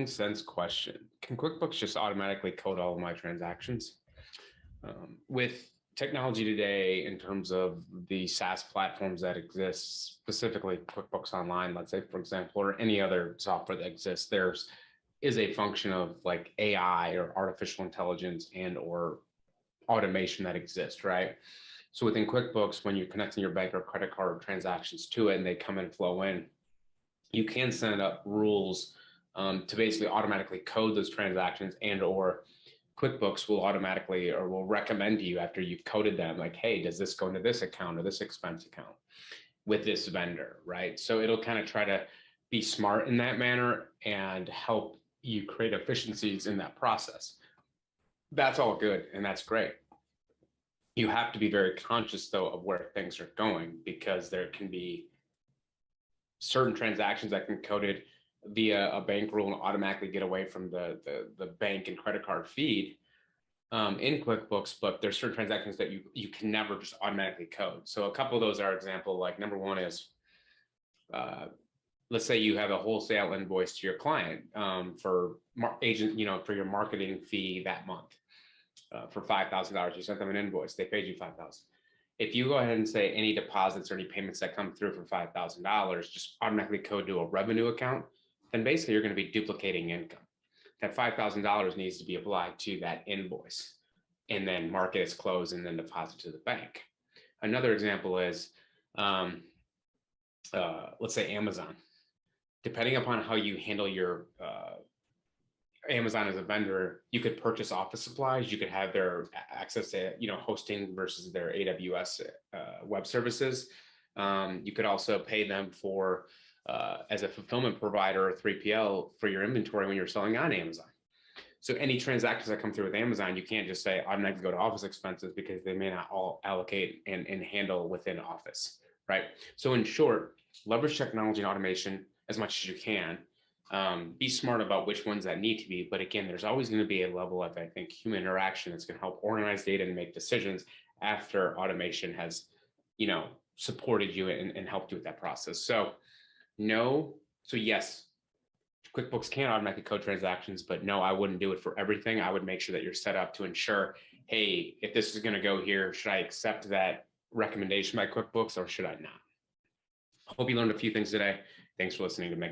sense question. Can QuickBooks just automatically code all of my transactions? With technology today, in terms of the SaaS platforms that exist, specifically QuickBooks Online, let's say, for example, or any other software that exists, there's is a function of like AI or artificial intelligence and or automation that exists, right? So within QuickBooks, when you're connecting your bank or credit card transactions to it and they come and flow in, you can set up rules to basically automatically code those transactions, and or QuickBooks will automatically or will recommend to you after you've coded them, like, hey, does this go into this account or this expense account with this vendor, right? So it'll kind of try to be smart in that manner and help you create efficiencies in that process. That's all good and that's great. You have to be very conscious, though, of where things are going, because there can be certain transactions that can be coded via a bank rule and automatically get away from the bank and credit card feed in QuickBooks, but there's certain transactions that you can never just automatically code. So a couple of those are example, like number one is, let's say you have a wholesale invoice to your client for for your marketing fee that month for $5,000. You sent them an invoice, they paid you $5,000. If you go ahead and say any deposits or any payments that come through for $5,000, just automatically code to a revenue account, then basically you're going to be duplicating income. That $5,000 needs to be applied to that invoice and then mark it as closed and then deposit to the bank. Another example is, let's say Amazon. Depending upon how you handle your Amazon as a vendor, you could purchase office supplies. You could have their access to, hosting versus their AWS web services. You could also pay them for as a fulfillment provider or 3PL for your inventory when you're selling on Amazon. So any transactions that come through with Amazon, you can't just say automatically go to office expenses because they may not all allocate and handle within Office, right? So in short, leverage technology and automation as much as you can. Be smart about which ones that need to be. But again, there's always going to be a level of, I think, human interaction that's going to help organize data and make decisions after automation has, supported you and helped you with that process. So yes, QuickBooks can automatically code transactions, but no, I wouldn't do it for everything. I would make sure that you're set up to ensure, hey, if this is going to go here, should I accept that recommendation by QuickBooks or should I not? Hope you learned a few things today. Thanks for listening to Make